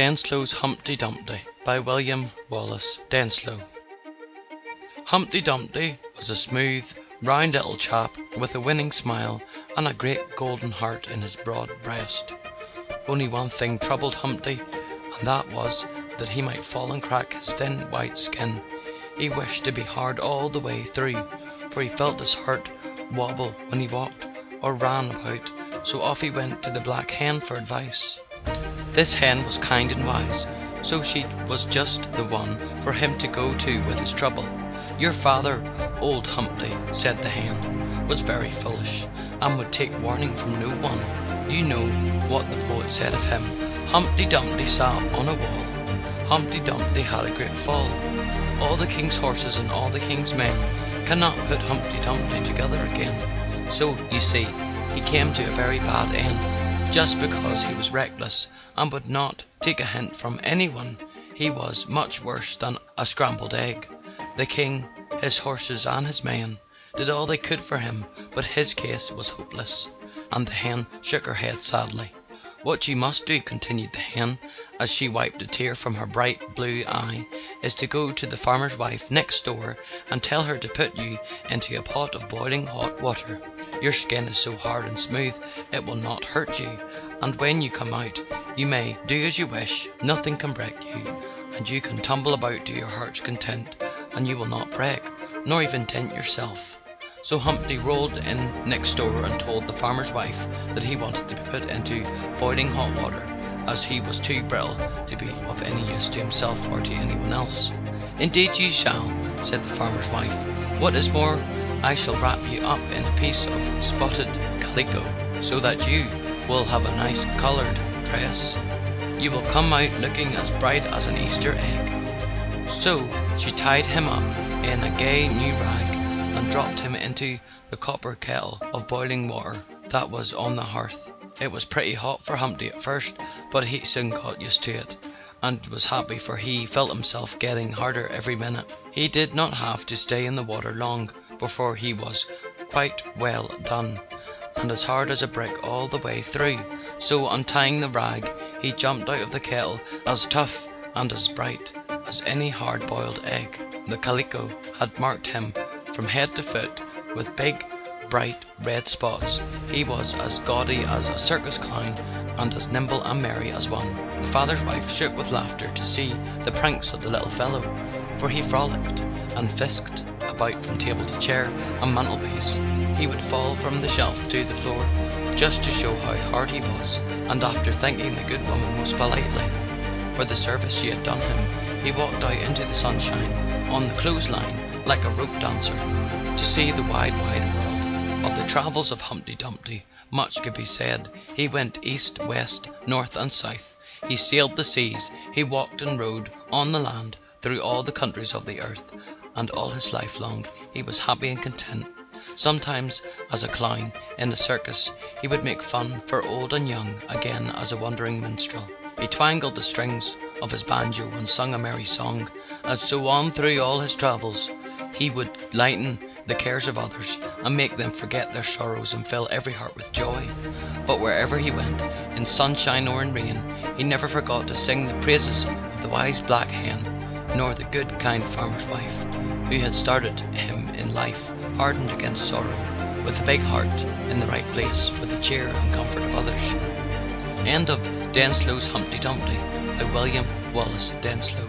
Denslow's Humpty Dumpty by William Wallace Denslow. Humpty Dumpty was a smooth, round little chap with a winning smile and a great golden heart in his broad breast. Only one thing troubled Humpty, and that was that he might fall and crack his thin white skin. He wished to be hard all the way through, for he felt his heart wobble when he walked or ran about, so off he went to the black hen for advice. This hen was kind and wise, so she was just the one for him to go to with his trouble. "Your father, old Humpty," said the hen, "was very foolish, and would take warning from no one. You know what the poet said of him: Humpty Dumpty sat on a wall. Humpty Dumpty had a great fall. All the king's horses and all the king's men cannot put Humpty Dumpty together again." So, you see, he came to a very bad end, just because he was reckless and would not take a hint from anyone. He was much worse than a scrambled egg. The king, his horses and his men did all they could for him, but his case was hopeless. And the hen shook her head sadly. "What you must do," continued the hen, as she wiped a tear from her bright blue eye, "is to go to the farmer's wife next door and tell her to put you into a pot of boiling hot water. Your skin is so hard and smooth it will not hurt you, and when you come out you may do as you wish. Nothing can break you, and you can tumble about to your heart's content, and you will not break, nor even dent yourself." So Humpty rolled in next door and told the farmer's wife that he wanted to be put into boiling hot water, as he was too brittle to be of any use to himself or to anyone else. "Indeed you shall," said the farmer's wife. "What is more, I shall wrap you up in a piece of spotted calico, so that you will have a nice coloured dress. You will come out looking as bright as an Easter egg." So she tied him up in a gay new rag and dropped him into the copper kettle of boiling water that was on the hearth. It was pretty hot for Humpty at first, but he soon got used to it, and was happy, for he felt himself getting harder every minute. He did not have to stay in the water long before he was quite well done, and as hard as a brick all the way through. So, untying the rag, he jumped out of the kettle as tough and as bright as any hard-boiled egg. The calico had marked him from head to foot with big, bright red spots. He was as gaudy as a circus clown and as nimble and merry as one. The father's wife shook with laughter to see the pranks of the little fellow, for he frolicked and frisked about from table to chair and mantelpiece. He would fall from the shelf to the floor just to show how hard he was, and after thanking the good woman most politely for the service she had done him, he walked out into the sunshine on the clothesline like a rope dancer to see the wide world. Of the travels of Humpty Dumpty much could be said. He went east, west, north and south. He sailed the seas, he walked and rode on the land through all the countries of the earth, and all his life long he was happy and content. Sometimes as a clown in a circus he would make fun for old and young, again as a wandering minstrel he twangled the strings of his banjo and sung a merry song, and so on through all his travels. He would lighten the cares of others and make them forget their sorrows and fill every heart with joy. But wherever he went, in sunshine or in rain, he never forgot to sing the praises of the wise black hen, nor the good kind farmer's wife, who had started him in life hardened against sorrow, with a big heart in the right place for the cheer and comfort of others. End of Denslow's Humpty Dumpty by William Wallace Denslow.